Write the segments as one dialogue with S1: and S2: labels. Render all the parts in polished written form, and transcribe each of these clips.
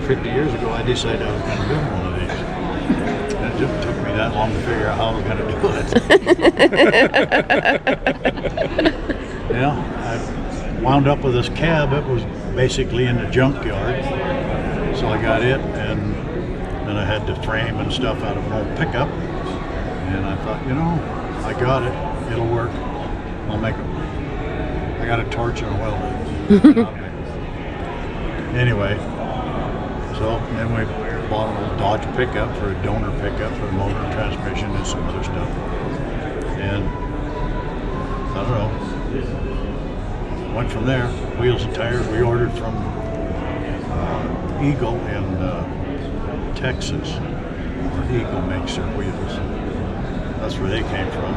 S1: 50 years ago, I decided I was going to build one of these. And it just took me that long to figure out how I was going to do it. Yeah, I wound up with this cab. It was basically in the junkyard. So I got it, and then I had the frame and stuff out of an old pickup. And I thought, you know, I got it. It'll work. I'll make it. I got a torch and a welder. Anyway, so then we bought a little Dodge pickup for a donor pickup for a motor and transmission and some other stuff. And I don't know. Went from there. Wheels and tires we ordered from Eagle in Texas. Where Eagle makes their wheels. That's where they came from.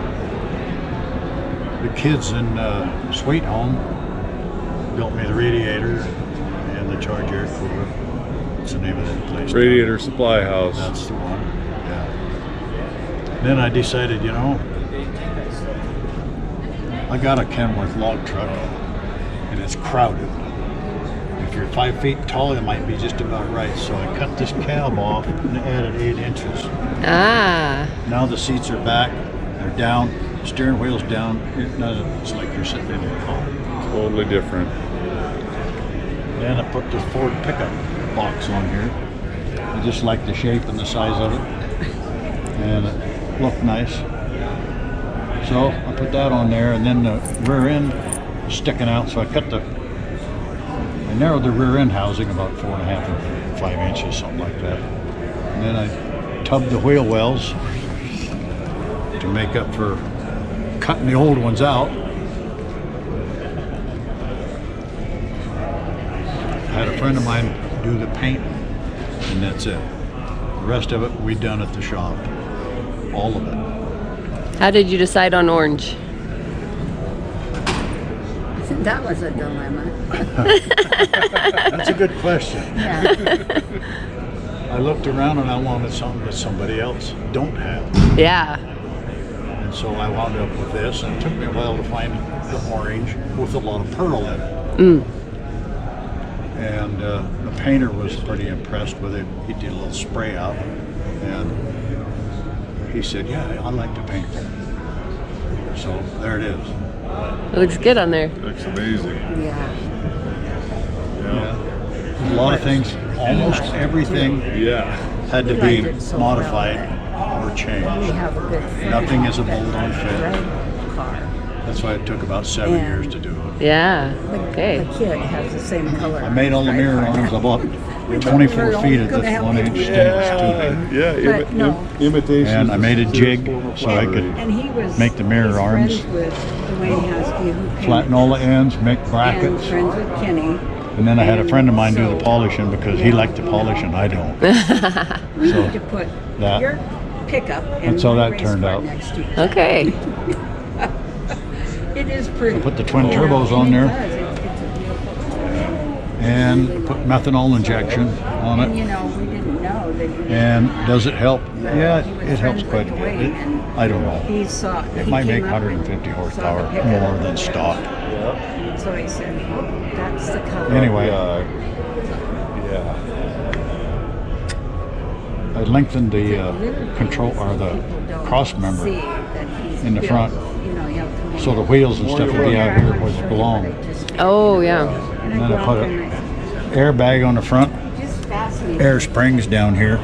S1: The kids in Sweet Home built me the radiator and the charge air cooler. What's the name of that place?
S2: Radiator Supply House.
S1: That's the one. Yeah. Then I decided, you know, I got a Kenworth log truck and it's crowded. If you're 5 feet tall, it might be just about right. So I cut this cab off and added 8 inches.
S3: Ah.
S1: Now the seats are back, they're down, steering wheel's down. It's like you're sitting in your car.
S2: Totally different.
S1: Then I put the Ford pickup box on here. I just like the shape and the size of it. And it looked nice. So I put that on there, and then the rear end is sticking out, so I narrowed the rear end housing about 4.5 and 5 inches, something like that. And then I tubbed the wheel wells to make up for cutting the old ones out. I had a friend of mine do the paint, and that's it. The rest of it we done at the shop, all of it.
S3: How did you decide on orange?
S4: That was a dilemma.
S1: That's a good question.
S4: Yeah.
S1: I looked around and I wanted something that somebody else don't have.
S3: Yeah.
S1: And so I wound up with this, and it took me a while to find the orange with a lot of pearl in it.
S3: Mm.
S1: And the painter was pretty impressed with it. He did a little spray out, and he said, yeah, I like to paint that. So there it is.
S3: It looks good on there.
S2: Looks amazing.
S4: Yeah.
S2: Yeah.
S1: A lot of things, almost everything
S2: Yeah.
S1: had to be modified or
S4: We
S1: changed.
S4: have a good friend.
S1: Nothing is a bolt-on fit.
S4: Red car.
S1: That's why it took about 7
S4: And-
S1: years to do it.
S3: Yeah.
S4: The
S3: Okay.
S4: kid has the same color.
S1: I made all the mirror arms. I bought 24 feet of this 1-inch stainless steel.
S2: Yeah.
S4: But no.
S2: Imitation.
S1: And I made a jig so I could
S4: And he was
S1: make the mirror
S4: he's
S1: arms,
S4: friends with Dwayne Haskey, who
S1: flatten all the ends, make
S4: and
S1: brackets.
S4: friends with Kenny.
S1: And then I had a friend of mine do
S4: So,
S1: the polishing because he liked the polish and I don't.
S4: We
S1: So,
S4: need to put
S1: that-
S4: your pickup and
S1: that's how
S4: my
S1: that
S4: race
S1: turned
S4: car
S1: out.
S4: next to you.
S3: Okay.
S4: It is pretty.
S1: I put the twin turbos on there. And put methanol injection on
S4: And
S1: it.
S4: you know, we didn't know that you
S1: And does it help? Yeah,
S4: He was
S1: it helps
S4: friends
S1: quite a
S4: with
S1: bit.
S4: Dwayne, and
S1: I don't know.
S4: he saw
S1: It
S4: he
S1: might make
S4: came up
S1: 150
S4: and saw
S1: horsepower
S4: the pickup.
S1: more than stock.
S4: So he said, that's the color.
S1: Anyway,
S2: Yeah.
S1: I lengthened the control or the cross member in the front, so the wheels and stuff would be out here where they belong.
S3: Oh, yeah.
S1: And then I put an airbag on the front, air springs down here,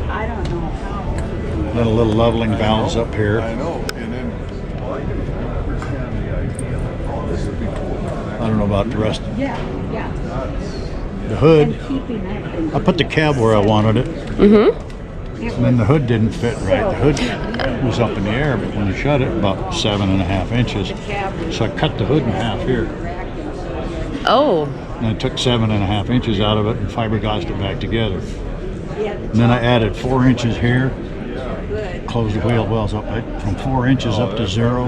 S4: I don't know how.
S1: little leveling valves up here.
S2: I know. And then.
S1: I don't know about the rest.
S4: Yeah.
S1: The hood,
S4: And keeping up. And
S1: I put the cab where I wanted it,
S3: Mm-hmm.
S1: and then the hood didn't fit right. The hood was up in the air, but when you shut it, about 7.5 inches. So I cut the hood in half here.
S3: Oh.
S1: And I took 7.5 inches out of it and fiberglassed it back together. And then I added 4 inches here, closed the wheel wells up from 4 inches up to 0,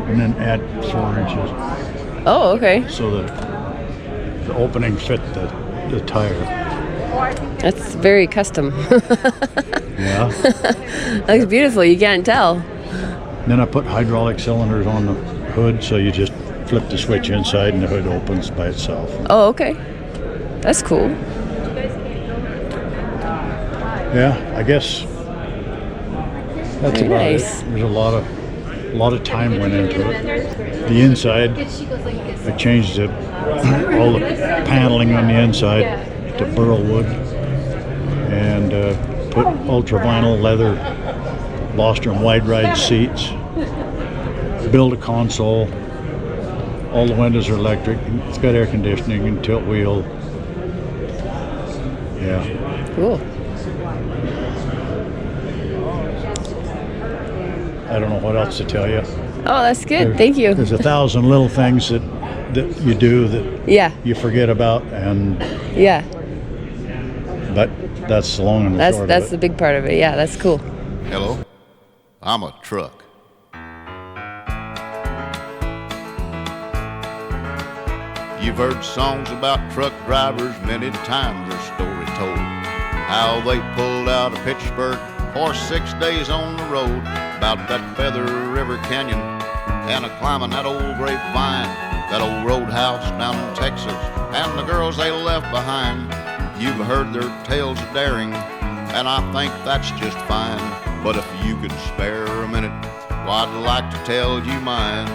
S1: and then add 4 inches
S3: Oh, okay.
S1: so that the opening fit the tire.
S3: That's very custom.
S1: Yeah.
S3: Looks beautiful. You can't tell.
S1: Then I put hydraulic cylinders on the hood, so you just flip the switch inside and the hood opens by itself.
S3: Oh, okay. That's cool.
S1: Yeah, I guess that's
S3: Very
S1: about
S3: nice.
S1: it. There's a lot of time went into it. The inside, I changed it, all the paneling on the inside to burl wood, and put ultra vinyl leather Lostrom wide ride seats. Build a console. All the windows are electric. It's got air conditioning and tilt wheel. Yeah.
S3: Cool.
S1: I don't know what else to tell you.
S3: Oh, that's good. Thank you.
S1: There's 1,000 little things that you do that
S3: Yeah.
S1: you forget about, and
S3: Yeah.
S1: but that's the long and the short
S3: That's
S1: of
S3: the
S1: it.
S3: big part of it. Yeah, that's cool.
S2: Hello, I'm a truck. You've heard songs about truck drivers, many times their story told. How they pulled out of Pittsburgh for 6 days on the road, about that Feather River Canyon, and climbing that old grapevine, that old roadhouse down in Texas, and the girls they left behind. You've heard their tales of daring, and I think that's just fine. But if you could spare a minute, well, I'd like to tell you mine.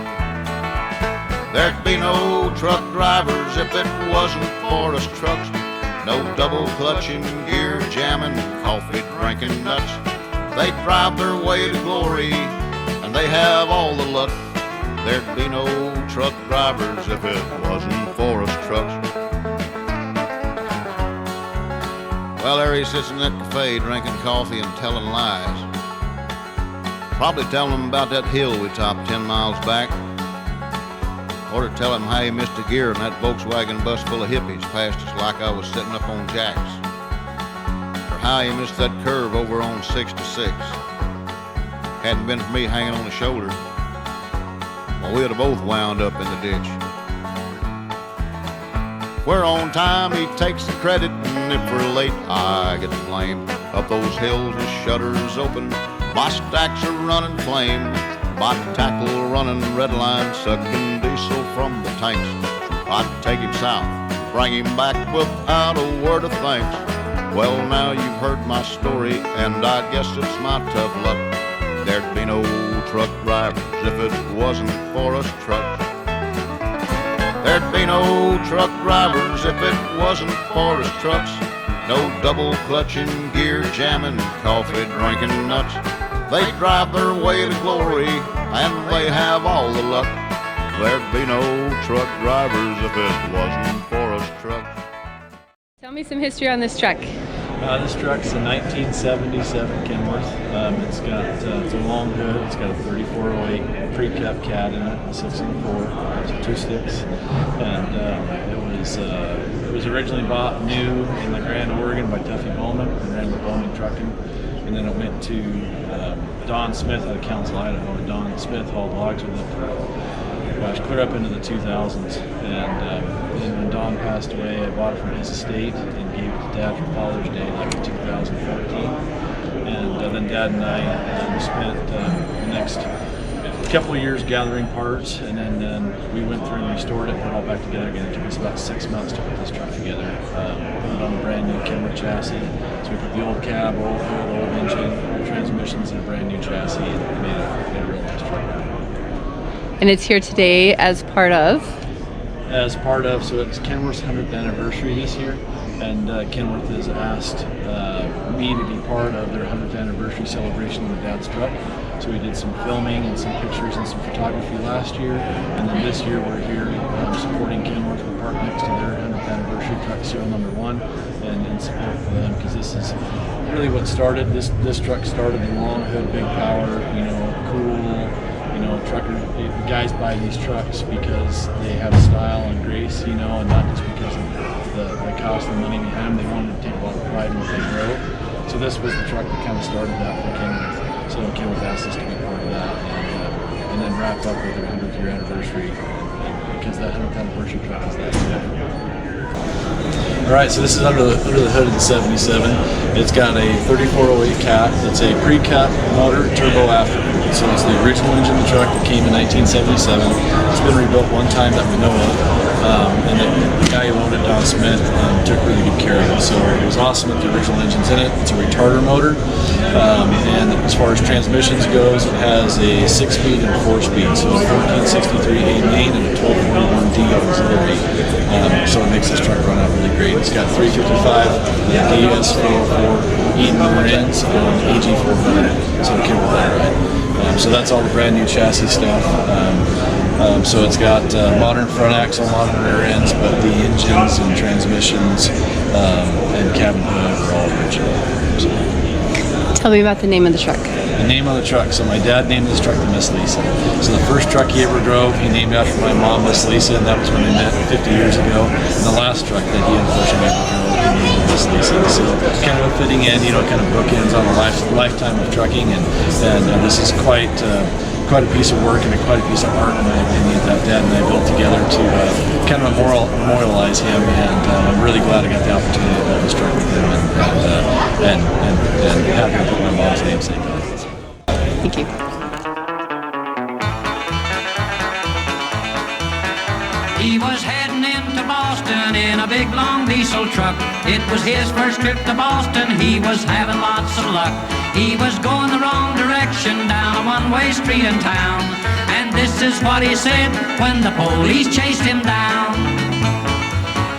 S2: There'd be no truck drivers if it wasn't for us trucks. No double clutching, gear jamming, coffee drinking nuts. They drive their way to glory, and they have all the luck. There'd be no truck drivers if it wasn't for us trucks. Well, there he sits in that cafe drinking coffee and telling lies. Probably telling them about that hill we topped 10 miles back. Or to tell him how he missed a gear in that Volkswagen bus full of hippies past us like I was sitting up on jacks. Or how he missed that curve over on 66. Hadn't been for me hanging on the shoulder, well, we'd have both wound up in the ditch. If we're on time, he takes the credit, and if we're late, I get the blame. Up those hills with shutters open, my stacks are running flame. My tackle running red line, sucking diesel from the tanks. I'd take him south, bring him back without a word of thanks. Well, now you've heard my story, and I guess it's my tough luck. There'd be no truck drivers if it wasn't for us trucks. There'd be no truck drivers if it wasn't for us trucks. No double clutching, gear jamming, coffee drinking nuts. They drive their way to glory, and they have all the luck. There'd be no truck drivers if it wasn't for us trucks.
S3: Tell me some history on this truck.
S5: This truck's a 1977 Kenworth. It's a long hood. It's got a 3408 pre-cap cat in it, 6.4, so 2 sticks, and it was originally bought new in the Grand Oregon by Tuffy Bowman and ran with Lemmons Trucking, and then it went to Don Smith out of Council, Idaho. And Don Smith hauled logs with it for clear up into the 2000s, and then when Don passed away, I bought it from his estate and gave it to Dad for Father's Day, like in 2014. And then Dad and I spent the next couple of years gathering parts, and then we went through and restored it, put it all back together again. It took us about 6 months to put this truck together. Put it on a brand new Kenworth chassis. So we put the old cab, old hood, old engine, old transmissions in a brand new chassis, and made a real nice truck.
S3: And it's here today as part of?
S5: So it's Kenworth's 100th anniversary this year, and Kenworth has asked me to be part of their 100th anniversary celebration of Dad's truck. So we did some filming and some pictures and some photography last year, and then this year we're here supporting Kenworth. We're parked next to their 100th anniversary truck, serial number 1, and in support for them, because this is really what started. This truck started the long hood, big power, cool. Trucker, the guys buy these trucks because they have style and grace, and not just because of the cost and the money behind them. They wanted to take a lot of pride in what they drove. So this was the truck that kind of started that for Kenworth. So Kenworth asked us to be part of that, and then wrap up with their 100th year anniversary, because that 100th anniversary truck is that special. All right, so this is under the hood of the 77. It's got a 3408 cat. It's a pre-cap motor turbo afterburner. So it's the original engine of the truck that came in 1977. It's been rebuilt one time that we know of. and the guy who owned it, Don Smith, took really good care of it. So it was awesome that the original engine's in it. It's a retarder motor, and as far as transmissions goes, it has a 6-speed and a 4-speed, so a 1463 A main and a 1241D auxiliary. So it makes this truck run out really great. It's got 355 ATHS 404 Eden rear ends and AG 400, so it came with that ride. So that's all the brand new chassis stuff. So it's got modern front axle, modern rear ends, but the engines and transmissions and cabin hood are all original. So.
S3: Tell me about the name of the truck.
S5: The name of the truck. So my dad named this truck the Miss Lisa. So the first truck he ever drove, he named after my mom, Miss Lisa, and that was when they met 50 years ago. And the last truck that he unfortunately ever drove, he named Miss Lisa. So kind of a fitting end, kind of bookends on a lifetime of trucking, and this is quite a piece of work and quite a piece of art, in my opinion, that Dad and I built together to kind of memorialize him, and I'm really glad I got the opportunity to build this truck with him, and happy to put my mom's namesake on it.
S3: Thank you.
S6: He was heading into Boston in a big long diesel truck. It was his first trip to Boston, he was having lots of luck. He was going the wrong direction down a one-way street in town, and this is what he said when the police chased him down.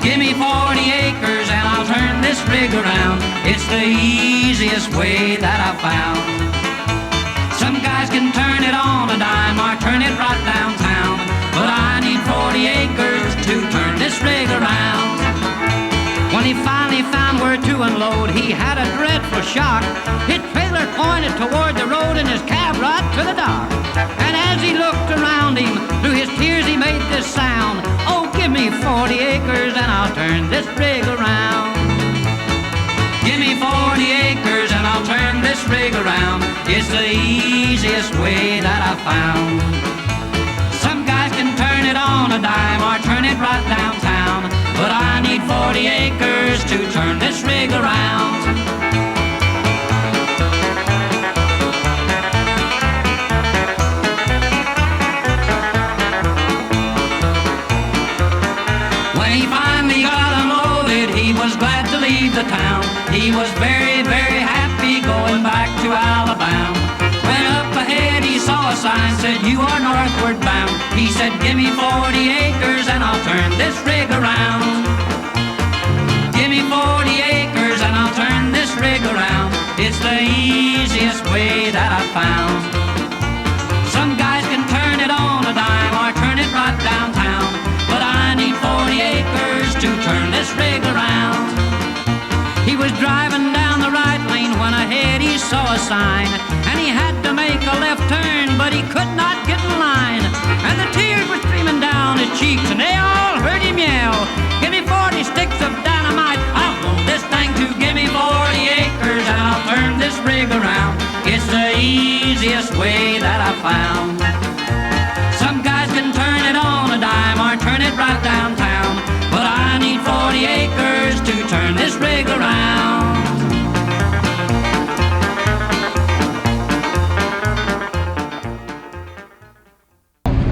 S6: Give me 40 acres and I'll turn this rig around. It's the easiest way that I've found. Some guys can turn it on a dime or turn it right downtown, but I need 40 acres to turn this rig around. When he finally found where to unload, he had a dreadful shock. His trailer pointed toward the road and his cab right to the dock. And as he looked around him, through his tears he made this sound: oh, give me 40 acres and I'll turn this rig around. Give me 40 acres and I'll turn this rig around. It's the easiest way that I've found. Some guys can turn it on a dime or turn it right downtown, but I need 40 acres to turn this rig around. When he finally got unloaded, he was glad to leave the town. He was very, very happy going back to Alabama. When up ahead he saw a sign said, you are northward bound. He said, give me 40 acres and I'll turn this rig around. Give me 40 acres and I'll turn this rig around. It's the easiest way that I've found. Some guys can turn it on a dime or turn it right downtown, but I need 40 acres to turn this rig around. He was driving down the right lane when ahead he saw a sign, and he had to make a left turn, but he could not get in line. And the tears were streaming down his cheeks, and they all heard him yell, give me 40 sticks of dynamite, I'll blow this thing to give me 40 acres, and I'll turn this rig around. It's the easiest way that I've found. Some guys can turn it on a dime or turn it right downtown, but I need 40 acres to turn this rig around.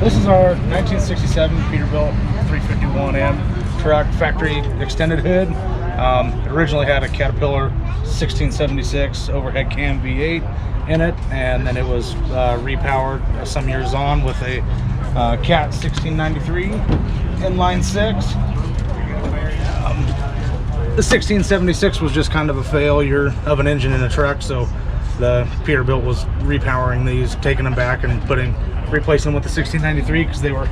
S7: This is our 1967 Peterbilt 351M truck, factory extended hood. It originally had a Caterpillar 1676 overhead cam V8 in it, and then it was repowered some years on with a Cat 1693 inline 6. The 1676 was just kind of a failure of an engine in the truck, so the Peterbilt was repowering these, taking them back and replacing them with the 1693 because they were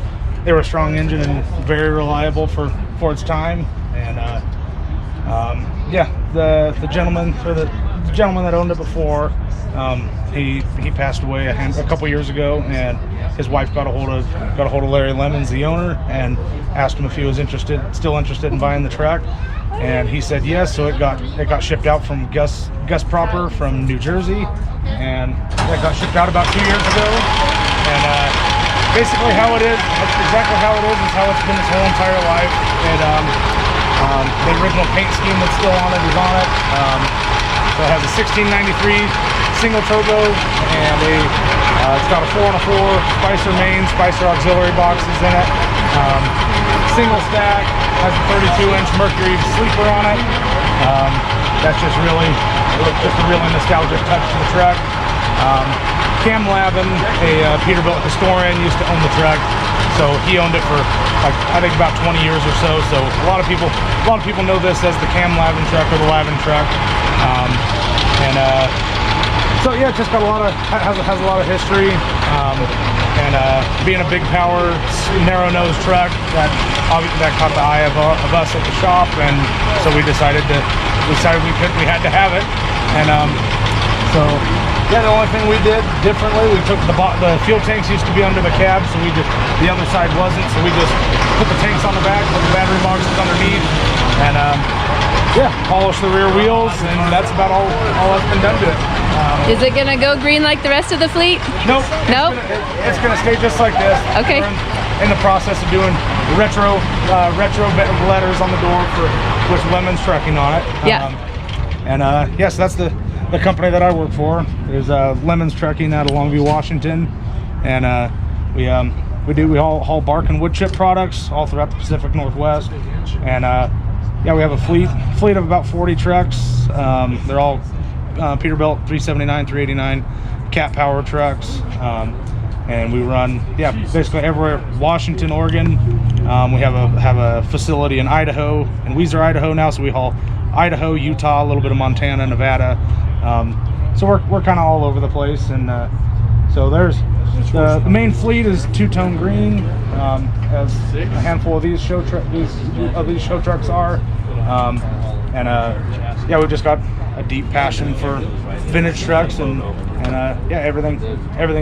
S7: a strong engine and very reliable for its time. And yeah, the gentleman that owned it before, he passed away a couple years ago, and his wife got a hold of Larry Lemmons, the owner, and asked him if he was still interested in buying the truck, and he said yes. So it got shipped out from Gus Proper from New Jersey, and it got shipped out about 2 years ago. And basically exactly how it is how it's been its whole entire life. The original paint scheme that's still on it is on it. So it has a 1693 single turbo, and it's got a 4-on-4 Spicer main, Spicer auxiliary boxes in it. single stack, has a 32-inch Mercury sleeper on it. That's just a really nostalgic touch to the truck. Cam Lavin, a Peterbilt historian, used to own the truck, so he owned it for like I think about 20 years or so. So a lot of people know this as the Cam Lavin truck or the Lavin truck. So yeah, it just got has a lot of history. Being a big power, narrow nose truck, that caught the eye of us at the shop, and so we decided we had to have it. And so yeah, the only thing we did differently, we took the fuel tanks used to be under the cab, so the other side wasn't, so we just put the tanks on the back, put the battery boxes underneath, and yeah, polished the rear wheels, and that's about all that's been done to it.
S3: Is it gonna go green like the rest of the fleet?
S7: Nope.
S3: Nope.
S7: It's gonna stay just like this.
S3: Okay.
S7: We're in the process of doing retro letters on the door with Lemmons Trucking on it.
S3: Yeah.
S7: Yes, that's the company that I work for. Is Lemmons Trucking out of Longview, Washington, and we haul bark and wood chip products all throughout the Pacific Northwest, and yeah, we have a fleet of about 40 trucks. They're all Peterbilt 379, 389 cat power trucks, and we run basically everywhere. Washington, Oregon. We have a facility in Idaho, in Weiser, Idaho now, so we haul Idaho, Utah, a little bit of Montana, Nevada. So we're kind of all over the place, and so there's the main fleet is two-tone green, as a handful of these show trucks are, yeah, we've just got a deep passion for vintage trucks, and yeah, everything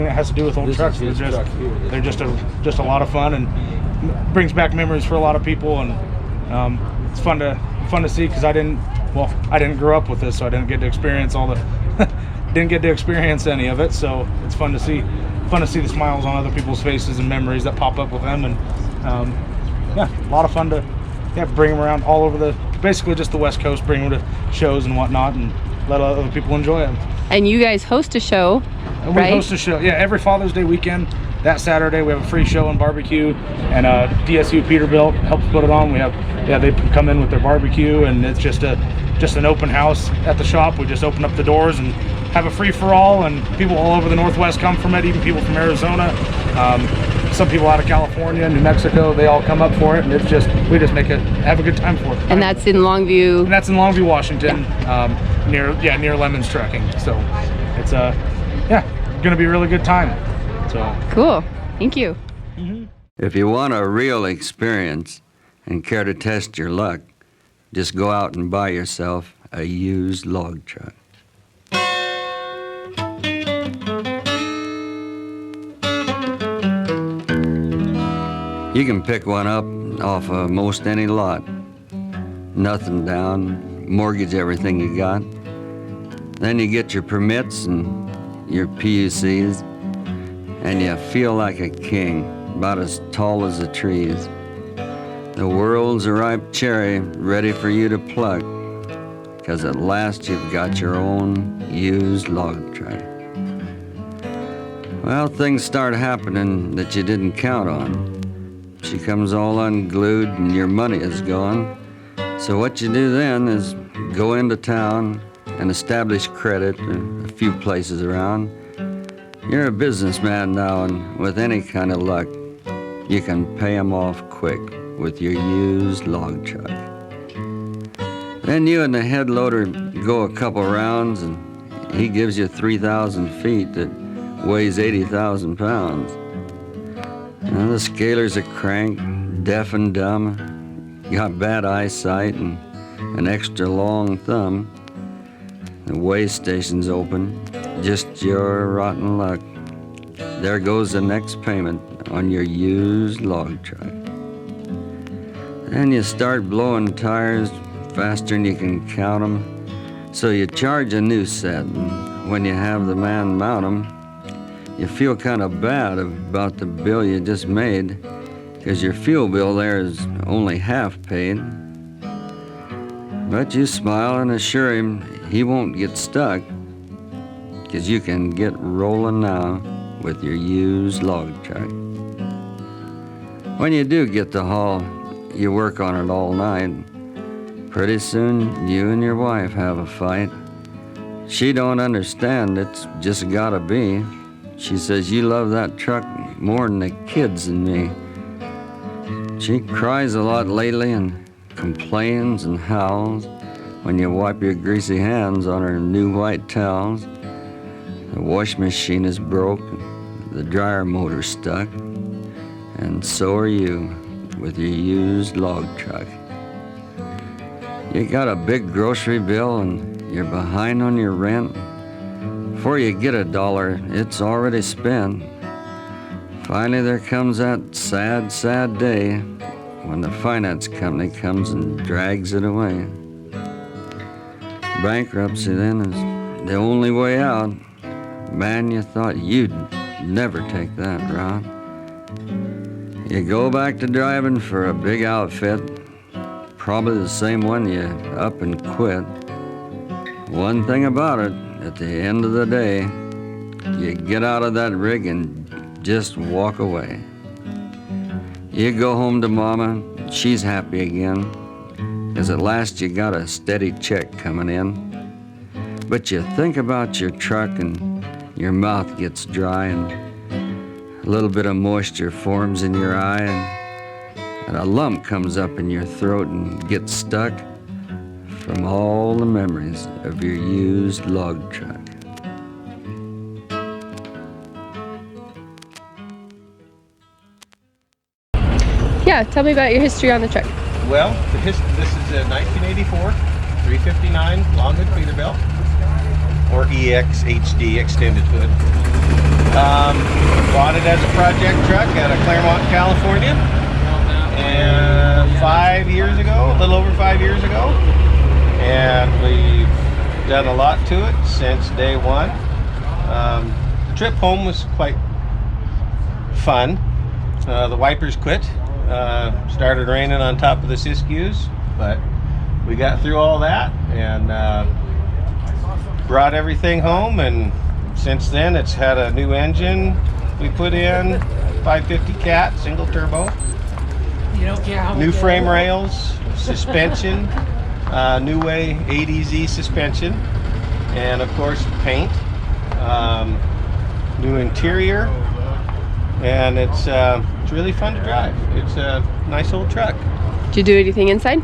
S7: that has to do with old trucks. They're just a lot of fun, and brings back memories for a lot of people, and it's fun to see, because I didn't grow up with this, so I didn't get to experience any of it. So it's fun to see the smiles on other people's faces and memories that pop up with them, and yeah, a lot of fun to bring them around all over basically just the West Coast, bring them to shows and whatnot, and let other people enjoy them.
S3: And you guys host a show,
S7: And
S3: right?
S7: We host a show, yeah, every Father's Day weekend. That Saturday we have a free show and barbecue, and DSU Peterbilt helps put it on. They come in with their barbecue, and it's just an open house at the shop. We just open up the doors and have a free-for-all, and people all over the Northwest come from it, even people from Arizona, some people out of California, New Mexico, they all come up for it, and we just have a good time for it.
S3: And that's in Longview.
S7: And that's in Longview, Washington, near Lemmons Trucking. So it's gonna be a really good time. So
S3: Cool. Thank you.
S8: If you want a real experience and care to test your luck, just go out and buy yourself a used log truck. You can pick one up off of most any lot. Nothing down, mortgage everything you got. Then you get your permits and your PUCs, and you feel like a king, about as tall as the trees. The world's a ripe cherry ready for you to pluck, 'cause at last you've got your own used log truck. Well, things start happening that you didn't count on. She comes all unglued and your money is gone. So what you do then is go into town and establish credit in a few places around. You're a businessman now, and with any kind of luck, you can pay 'em off quick with your used log truck. Then you and the head loader go a couple rounds, and he gives you 3,000 feet that weighs 80,000 pounds. Now the scaler's a crank, deaf and dumb, got bad eyesight and an extra long thumb. The weigh station's open, just your rotten luck. There goes the next payment on your used log truck. Then you start blowing tires faster than you can count 'em, so you charge a new set, and when you have the man mount 'em, you feel kind of bad about the bill you just made, 'cause your fuel bill there is only half paid. But you smile and assure him he won't get stuck, 'cause you can get rolling now with your used log truck. When you do get the haul you work on it all night. Pretty soon, you and your wife have a fight. She don't understand, it's just gotta be. She says you love that truck more than the kids and me. She cries a lot lately and complains and howls when you wipe your greasy hands on her new white towels. The wash machine is broke, the dryer motor's stuck, and so are you with your used log truck. You got a big grocery bill and you're behind on your rent. Before you get $1, it's already spent. Finally, there comes that sad, sad day when the finance company comes and drags it away. Bankruptcy then is the only way out. Man, you thought you'd never take that route. You go back to driving for a big outfit, probably the same one you up and quit. One thing about it, at the end of the day, you get out of that rig and just walk away. You go home to Mama, she's happy again, 'cause at last you got a steady check coming in. But you think about your truck and your mouth gets dry and a little bit of moisture forms in your eye and a lump comes up in your throat and gets stuck from all the memories of your used log truck.
S3: Yeah, tell me about your history on the truck.
S9: Well, this is a 1984 359 long hood Peterbilt, or EXHD, extended hood. Bought it as a project truck out of Claremont, California, and 5 years ago, a little over 5 years ago, and we've done a lot to it since day one. The trip home was quite fun. The wipers quit. Started raining on top of the Siskiyous, but we got through all that and brought everything home, and since then it's had a new engine we put in, 550 cat single turbo, new frame rails, suspension, new way ATHS suspension, and of course paint, new interior, and it's really fun to drive. It's a nice old truck.
S3: Did you do anything inside?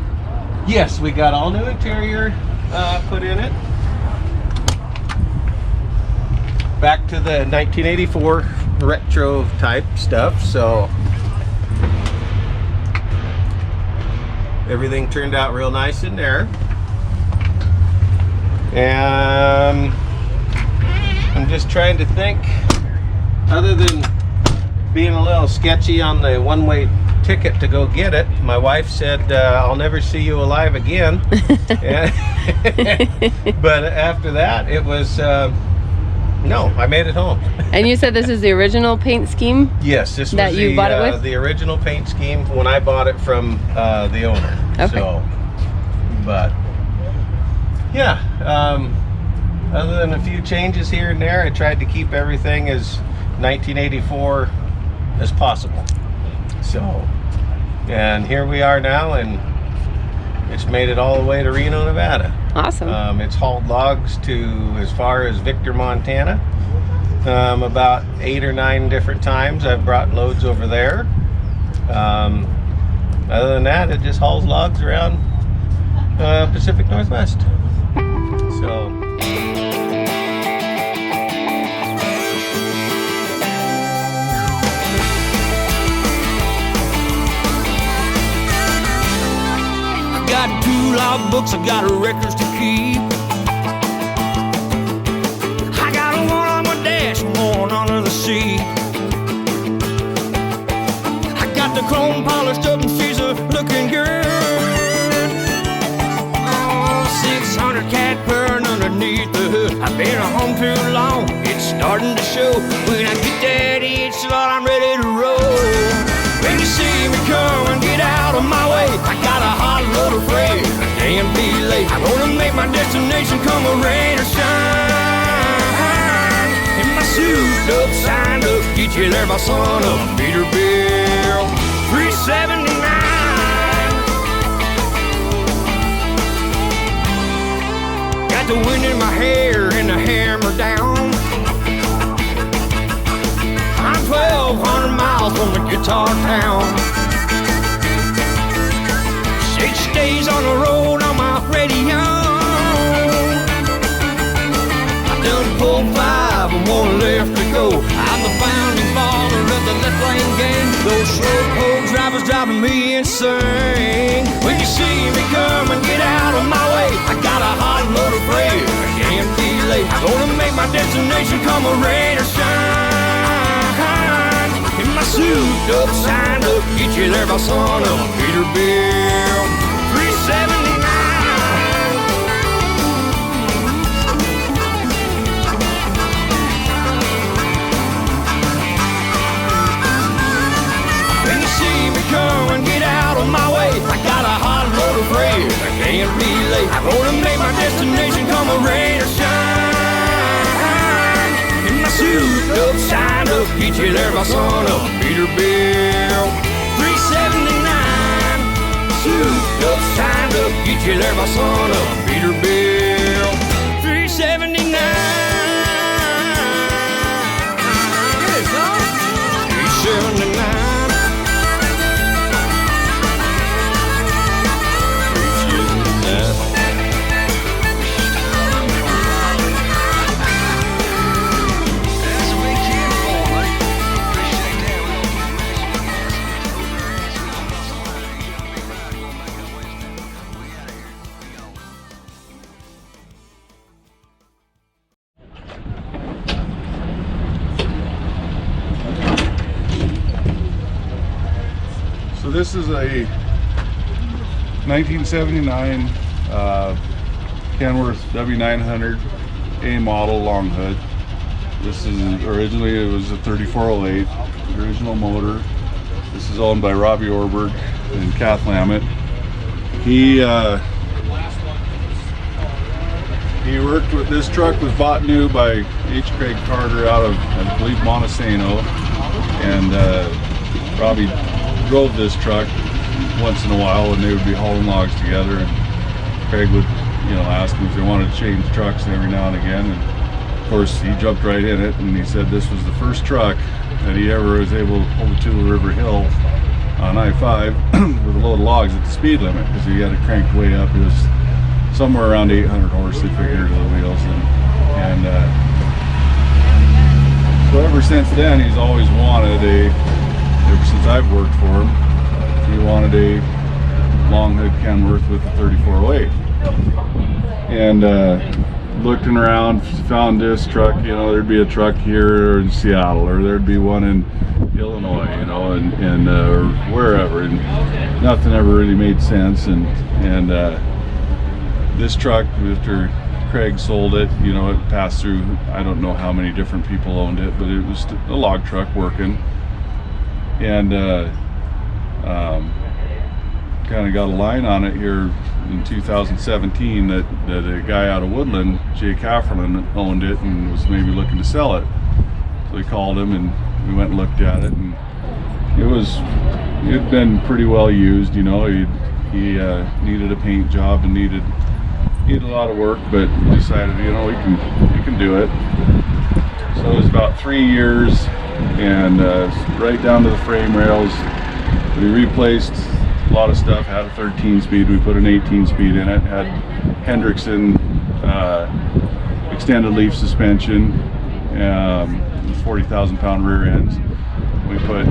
S9: Yes, we got all new interior put in it. Back to the 1984 retro type stuff, so everything turned out real nice in there. And I'm just trying to think, other than being a little sketchy on the one-way ticket to go get it, my wife said, I'll never see you alive again. But after that, it was, no, I made it home.
S3: And you said this is the original paint scheme?
S9: Yes, this
S3: that
S9: was
S3: you bought it with?
S9: The original paint scheme when I bought it from the owner.
S3: Okay.
S9: So, but, yeah, other than a few changes here and there, I tried to keep everything as 1984 as possible. So, and here we are now, and it's made it all the way to Reno, Nevada.
S3: Awesome.
S9: It's hauled logs to as far as Victor, Montana. About 8 or 9 different times I've brought loads over there. Other than that, it just hauls logs around Pacific Northwest. So.
S10: Got 2 log books, I got records to keep. I got one on my dash, one under the seat. I got the chrome polished up and she's a looking good. Oh, 600 cat purring underneath the hood. I've been home too long, it's starting to show. When I get that itch, Lord, I'm ready to roll. When you see me come and get out of my way, I got a hot load of freight, I can't be late. I wanna make my destination come a rain or shine. In my suit up, signed up, get you there by sun up. Peterbilt 379. Guitar Town. 6 days on the road on my radio. I done pulled 5 and 1 left to go. I'm the founding father of the left lane gang. Those slow pole drivers driving me insane. When you see me coming, get out of my way. I got a hot load of freight, I can't be late. Gonna make my destination come a rain or shine. In my suit up, signed up, get you there by sun up. Peterbilt 379. When you see me coming, get out of my way. I got a hot load of freight, I can't be late. I'm gonna make my destination come a rain or shine. In my suit up, signed up, get you there by sun up. Peterbilt 379. Suit up, signed up, get you there by sun up. Peterbilt 379. Yes, huh? 379.
S11: So this is a 1979 Kenworth W900 A model long hood. This is originally, it was a 3408 original motor. This is owned by Robbie Ohrberg and Kath Lammett. He worked with, this truck was bought new by H. Craig Carter out of, I believe, Montesano, and Robbie drove this truck once in a while when they would be hauling logs together, and Craig would, you know, ask them if they wanted to change trucks every now and again, and of course he jumped right in it, and he said this was the first truck that he ever was able to pull the Tula River Hill on I-5 with a load of logs at the speed limit, because he had it cranked way up. It was somewhere around 800 horse, they figured, to the wheels, and so ever since then he's always wanted ever since I've worked for him, he wanted a long hood Kenworth with a 3408. And looking around, found this truck, you know, there'd be a truck here in Seattle, or there'd be one in Illinois, you know, and or wherever, and nothing ever really made sense. And this truck, after Craig sold it, you know, it passed through, I don't know how many different people owned it, but it was a log truck working. And kind of got a line on it here in 2017 that a guy out of Woodland, Jay Cafferlin, owned it and was maybe looking to sell it. So we called him and we went and looked at it, and it'd been pretty well used, you know. He needed a paint job and needed a lot of work, but decided, you know, we can do it. So it was about 3 years, and right down to the frame rails. We replaced a lot of stuff. Had a 13-speed, we put an 18-speed in it. Had Hendrickson extended leaf suspension, 40,000-pound rear ends. We put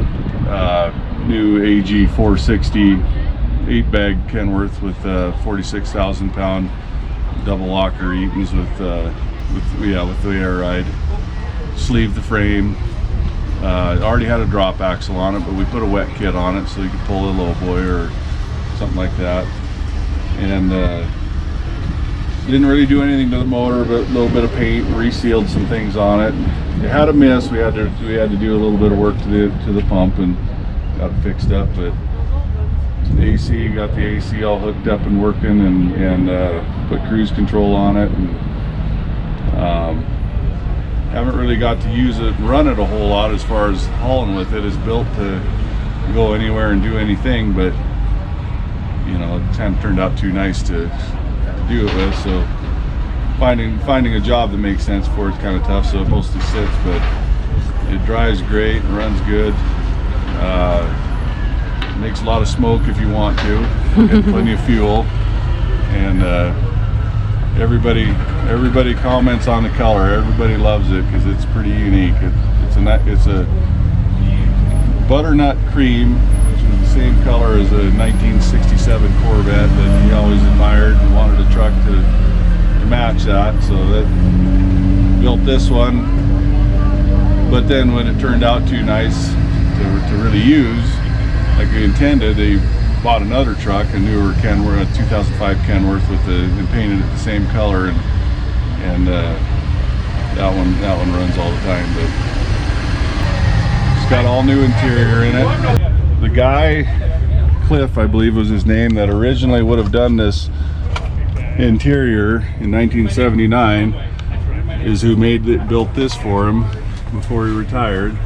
S11: new AG 460 8-bag Kenworth with 46,000-pound double locker Eatons with the air ride. Sleeved the frame. Already had a drop axle on it, but we put a wet kit on it so you could pull a low boy or something like that. And didn't really do anything to the motor, but a little bit of paint, resealed some things on it. It had a miss. We had to do a little bit of work to the pump and got it fixed up. But the AC, got the AC all hooked up and working, and put cruise control on it. And, haven't really got to use it and run it a whole lot as far as hauling with it. It's built to go anywhere and do anything, but you know, it kind of turned out too nice to do it with. So finding a job that makes sense for it's kind of tough. So it mostly sits, but it drives great and runs good. Makes a lot of smoke if you want to, and plenty of fuel. And everybody comments on the color. Everybody loves it because it's pretty unique. It's a butternut cream, which is the same color as a 1967 Corvette that he always admired and wanted a truck to match that. So that built this one. But then when it turned out too nice to really use, like we intended, they bought another truck, a newer Kenworth, a 2005 Kenworth, and painted it the same color, and that one runs all the time. But it's got all new interior in it. The guy, Cliff, I believe was his name, that originally would have done this interior in 1979, is who built this for him before he retired.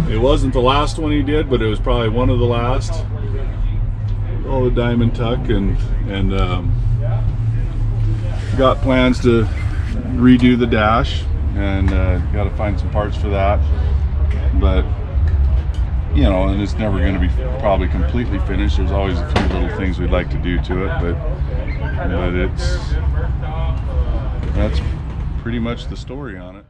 S11: It wasn't the last one he did, but it was probably one of the last. All the diamond tuck, and got plans to redo the dash, and got to find some parts for that. But you know, and it's never going to be probably completely finished. There's always a few little things we'd like to do to it, but that's pretty much the story on it.